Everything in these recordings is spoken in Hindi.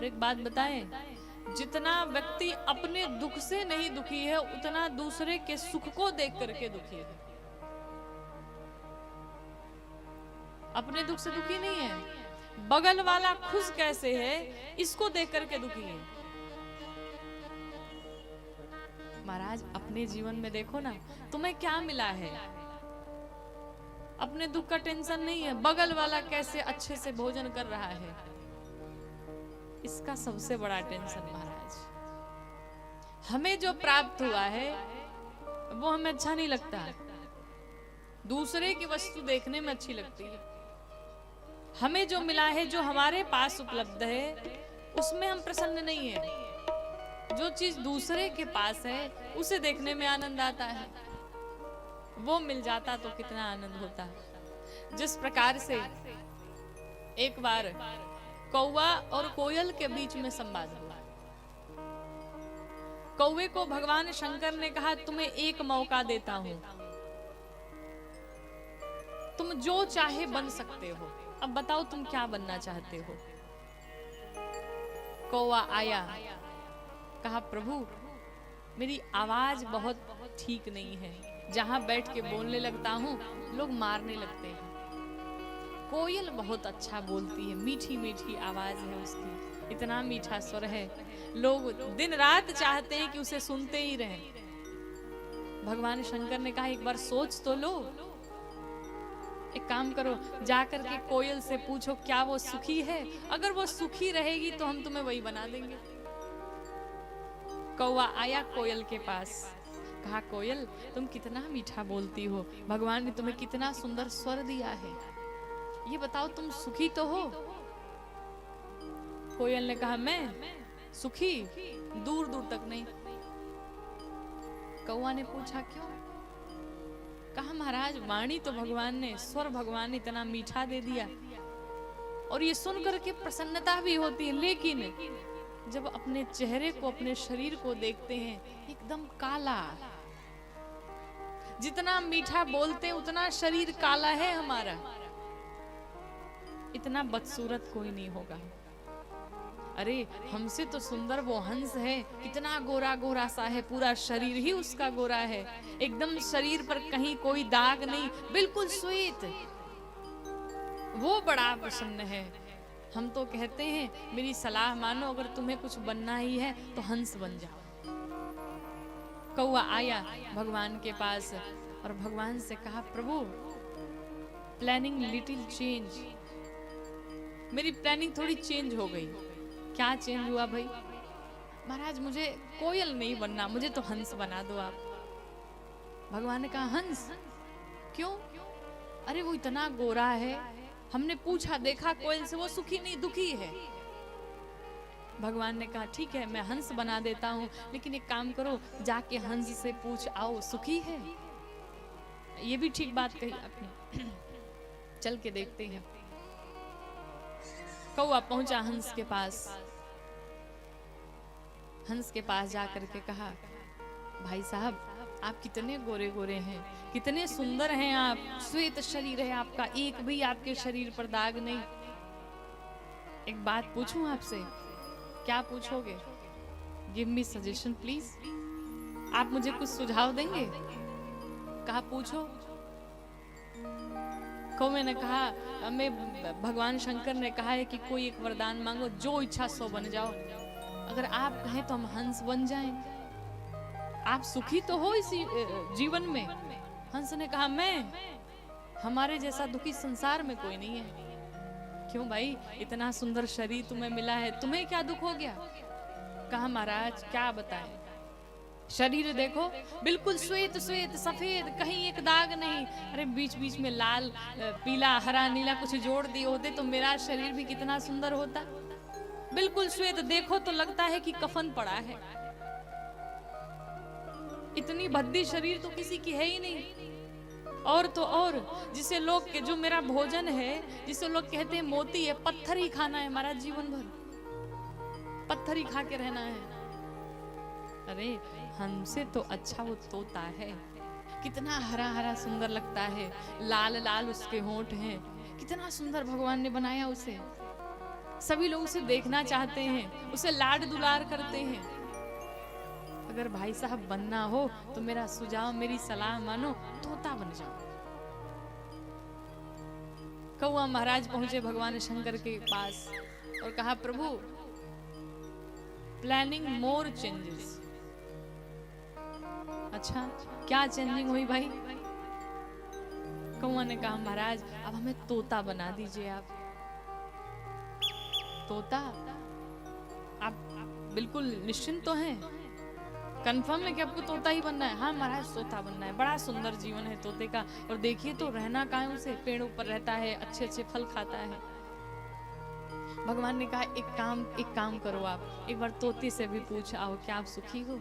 और एक बात बताएं, जितना व्यक्ति अपने दुख से नहीं दुखी है उतना दूसरे के सुख को देख करके दुखी है। अपने दुख से दुखी नहीं है, बगल वाला खुश कैसे है इसको देख करके दुखी है। महाराज अपने जीवन में देखो ना, तुम्हें क्या मिला है? अपने दुख का टेंशन नहीं है, बगल वाला कैसे अच्छे से भोजन कर रहा है इसका सबसे बड़ा टेंशन। महाराज हमें जो प्राप्त हुआ है वो हमें अच्छा नहीं लगता, दूसरे की वस्तु देखने में अच्छी लगती है। हमें जो मिला है, जो हमारे पास उपलब्ध है, उसमें हम प्रसन्न नहीं है। जो चीज दूसरे के पास है उसे देखने में आनंद आता है, वो मिल जाता तो कितना आनंद होता। जिस प्रकार से एक बार कौवा और कोयल के बीच में संवाद हुआ। कौवे को भगवान शंकर ने कहा, तुम्हें एक मौका देता हूं, तुम जो चाहे बन सकते हो, अब बताओ तुम क्या बनना चाहते हो। कौवा आया, कहा प्रभु मेरी आवाज बहुत ठीक नहीं है, जहां बैठ के बोलने लगता हूं लोग मारने लगते हैं। कोयल बहुत अच्छा बोलती है, मीठी मीठी आवाज है उसकी, इतना मीठा स्वर है, लोग दिन रात चाहते हैं कि उसे सुनते ही रहें। भगवान शंकर ने कहा एक बार सोच तो लो, एक काम करो, जाकर के कोयल से पूछो क्या वो सुखी है, अगर वो सुखी रहेगी तो हम तुम्हें वही बना देंगे। कौवा आया कोयल के पास, कहा कोयल तुम कितना मीठा बोलती हो, भगवान ने तुम्हें कितना सुंदर स्वर दिया है, ये बताओ तुम सुखी तो हो। कोयल ने कहा मैं सुखी दूर दूर तक नहीं। कौवा ने पूछा क्यों? कहा महाराज वाणी तो भगवान ने, स्वर भगवान ने इतना मीठा दे दिया और ये सुन करके प्रसन्नता भी होती है, लेकिन जब अपने चेहरे को, अपने शरीर को देखते हैं एकदम काला, जितना मीठा बोलते हैं उतना शरीर काला है हमारा, इतना बदसूरत कोई नहीं होगा। अरे हमसे तो सुंदर वो हंस है, कितना गोरा गोरा सा है, पूरा शरीर ही उसका गोरा है, एकदम शरीर पर कहीं कोई दाग नहीं, बिल्कुल श्वेत, वो बड़ा प्रसन्न है। हम तो कहते हैं मेरी सलाह मानो, अगर तुम्हें कुछ बनना ही है तो हंस बन जाओ। कौवा आया भगवान के पास और भगवान से कहा प्रभु प्लानिंग लिटिल चेंज, मेरी प्लानिंग थोड़ी चेंज हो गई। क्या चेंज हुआ भाई? महाराज मुझे कोयल नहीं बनना, मुझे तो हंस बना दो आप। भगवान ने कहा हंस क्यों? अरे वो इतना गोरा है, हमने पूछा देखा कोयल से, वो सुखी नहीं दुखी है। भगवान ने कहा ठीक है मैं हंस बना देता हूं, लेकिन एक काम करो जाके हंस से पूछ आओ सुखी है। ये भी ठीक बात कही आपने, चल के देखते हैं। कौवा पहुंचा हंस के पास, हंस के पास जाकर के कहा भाई साहब आप कितने गोरे गोरे हैं, कितने सुंदर हैं आप, श्वेत शरीर है आपका, एक भी आपके शरीर पर दाग नहीं। एक बात पूछूं आपसे? क्या पूछोगे? गिव मी सजेशन प्लीज, आप मुझे कुछ सुझाव देंगे? कहा पूछो। कौवे ने कहा मैं, भगवान शंकर ने कहा है कि कोई एक वरदान मांगो, जो इच्छा सो बन जाओ, अगर आप कहें तो हम हंस बन जाएं। आप सुखी तो हो इसी जीवन में? हंस ने कहा मैं, हमारे जैसा दुखी संसार में कोई नहीं है। क्यों भाई, इतना सुंदर शरीर तुम्हें मिला है, तुम्हें क्या दुख हो गया? कहा महाराज क्या बताएं, शरीर देखो बिल्कुल श्वेत श्वेत सफेद, कहीं एक दाग नहीं। अरे बीच बीच में लाल पीला हरा नीला कुछ जोड़ दिए होते तो मेरा शरीर भी कितना सुंदर होता। बिल्कुल श्वेत, देखो तो लगता है कि कफन पड़ा है। इतनी भद्दी शरीर तो किसी की है ही नहीं। और तो और जिसे लोग के, जो मेरा भोजन है जिसे लोग कहते हैं मोती है, पत्थर ही खाना है हमारा जीवन भर, पत्थर ही खा के रहना है। अरे हमसे तो अच्छा वो तोता है, कितना हरा हरा सुंदर लगता है, लाल लाल उसके होंठ हैं, कितना सुंदर भगवान ने बनाया उसे। सभी लोग उसे देखना चाहते हैं, उसे लाड दुलार करते हैं। अगर भाई साहब बनना हो तो मेरा सुझाव, मेरी सलाह मानो, तोता बन जाओ। कौआ महाराज पहुंचे भगवान शंकर के पास और कहा, प्रभु प्लानिंग मोर चेंजेस। अच्छा, क्या चेंजिंग हुई भाई? कौआ ने कहा, महाराज अब हमें तोता बना दीजिए आप। तोता? आप बिल्कुल निश्चिंत तो हैं? कंफर्म है कि आपको तोता ही बनना है? हाँ महाराज, तोता बनना है। बड़ा सुंदर जीवन है तोते का, और देखिए तो रहना कहाँ है उसे, पेड़ों पर रहता है, अच्छे अच्छे फल खाता है। भगवान ने कहा, एक काम करो, आप एक बार तोते से भी पूछ आओ, क्या आप सुखी हो?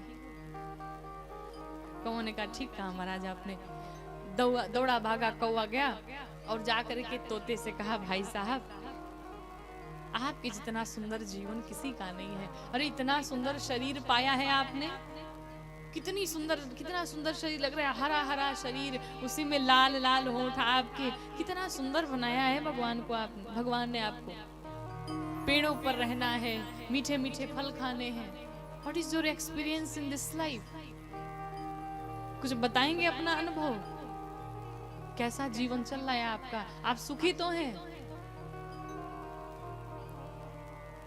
कौआ ने कहा, ठीक कहा महाराज आपने। दौड़ा भागा कौआ गया और जाकर के तोते से कहा, भाई साहब आपके जितना सुंदर जीवन किसी का नहीं है। अरे इतना सुंदर शरीर पाया है आपने, कितना सुंदर शरीर लग रहा है, हरा हरा शरीर, उसी में लाल लाल होंठ आपके, कितना सुंदर बनाया है भगवान ने आपको। पेड़ों पर रहना है, मीठे मीठे फल खाने हैं। What is your experience in this life? कुछ बताएंगे अपना अनुभव, कैसा जीवन चल रहा है आपका, आप सुखी तो हैं?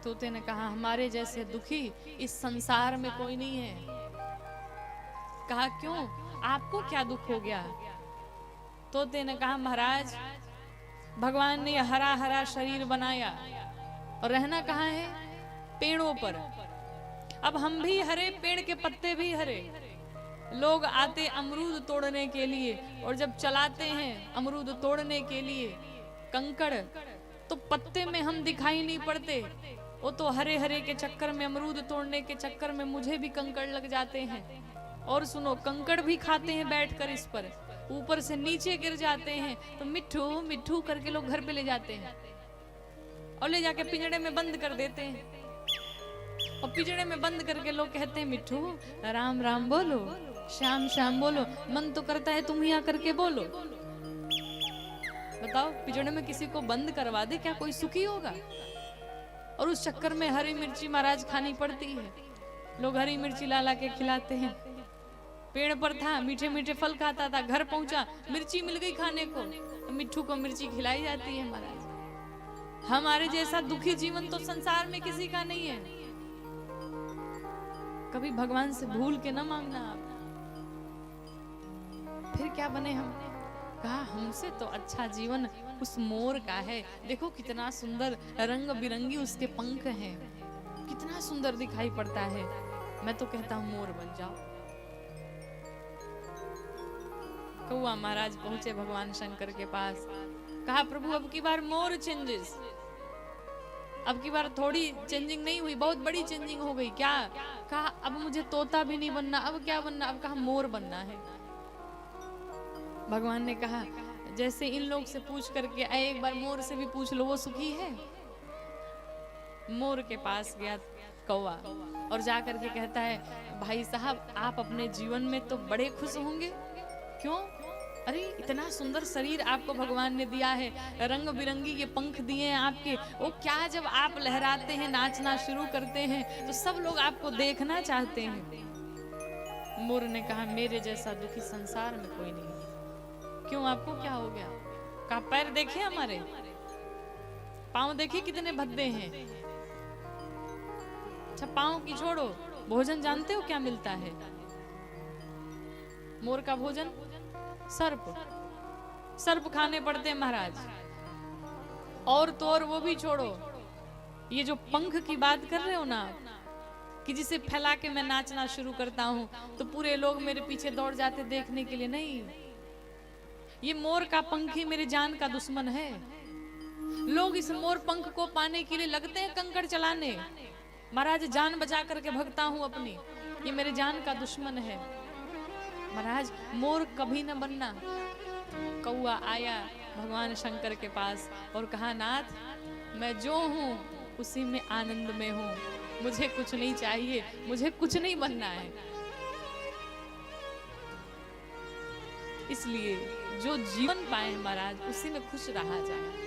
तोते ने कहा, हमारे जैसे दुखी इस संसार में कोई नहीं है। कहा, क्यों, आपको क्या दुख हो गया? तोते ने कहा, महाराज भगवान ने हरा हरा शरीर बनाया और रहना कहाँ है? पेड़ों पर। अब हम भी हरे, पेड़ के पत्ते भी हरे। लोग आते अमरूद तोड़ने के लिए, और जब चलाते हैं अमरूद तोड़ने के लिए कंकड़, तो पत्ते में हम दिखाई नहीं पड़ते। वो तो हरे हरे के चक्कर में, अमरूद तोड़ने के चक्कर में मुझे भी कंकड़ लग जाते हैं। और सुनो, कंकड़ भी खाते हैं बैठकर इस पर, ऊपर से नीचे गिर जाते हैं तो मिट्ठू मिट्ठू करके लोग घर पे ले जाते हैं और ले जाके पिंजड़े में बंद कर देते हैं। और पिंजड़े में बंद करके लोग कहते हैं, मिट्ठू राम राम बोलो, श्याम श्याम बोलो, मन तो करता है तुम ही आकर के बोलो। बताओ, पिंजड़े में किसी को बंद करवा दे, क्या कोई सुखी होगा? और उस चक्कर में हरी मिर्ची महाराज खानी पड़ती है। लोग हरी मिर्ची ला ला के खिलाते हैं। पेड़ पर था, मीठे मीठे फल खाता था, घर पहुंचा, मिर्ची मिल गई खाने को, तो मिट्ठू को मिर्ची खिलाई जाती है। महाराज हमारे जैसा दुखी जीवन तो संसार में किसी का नहीं है। कभी भगवान से भूल के ना मांगना आप, फिर क्या बने हम? कहा, हमसे तो अच्छा जीवन उस मोर का है। देखो कितना सुंदर रंग बिरंगी उसके पंख हैं, कितना सुंदर दिखाई पड़ता है। मैं तो कहता हूं मोर बन जाओ। कौआ महाराज पहुंचे भगवान शंकर के पास, कहा, प्रभु अब की बार मोर चेंजेस। अब की बार थोड़ी चेंजिंग नहीं हुई, बहुत बड़ी चेंजिंग हो गई। क्या? कहा, अब मुझे तोता भी नहीं बनना, अब क्या बनना? अब कहा, मोर बनना है। भगवान ने कहा, जैसे इन लोग से पूछ करके आए, एक बार मोर से भी पूछ लो, वो सुखी है? मोर के पास गया कौवा और जाकर के कहता है, भाई साहब आप अपने जीवन में तो बड़े खुश होंगे। क्यों? अरे इतना सुंदर शरीर आपको भगवान ने दिया है, रंग बिरंगी ये पंख दिए हैं आपके, वो क्या जब आप लहराते हैं, नाचना शुरू करते हैं तो सब लोग आपको देखना चाहते हैं। मोर ने कहा, मेरे जैसा दुखी संसार में कोई नहीं है। क्यों, आपको क्या हो गया? कहा, पैर देखे हमारे, पांव देखे कितने भद्दे हैं। अच्छा पांव की छोड़ो, भोजन जानते हो क्या मिलता है? मोर का भोजन सर्प खाने पड़ते हैं महाराज। और तो और वो भी छोड़ो, ये जो पंख की बात कर रहे हो ना, कि जिसे फैला के मैं नाचना शुरू करता हूं तो पूरे लोग मेरे पीछे दौड़ जाते देखने के लिए, नहीं, ये मोर का पंख ही मेरे जान का दुश्मन है। लोग इस मोर पंख को पाने के लिए लगते हैं कंकड़ चलाने। महाराज जान बचा करके भगता हूं अपनी, ये मेरे जान का दुश्मन है। महाराज मोर कभी न बनना। कौआ आया भगवान शंकर के पास और कहा, नाथ मैं जो हूं उसी में आनंद में हूं, मुझे कुछ नहीं चाहिए, मुझे कुछ नहीं बनना है। इसलिए जो जीवन पाए महाराज उसी में खुश रहा जाए।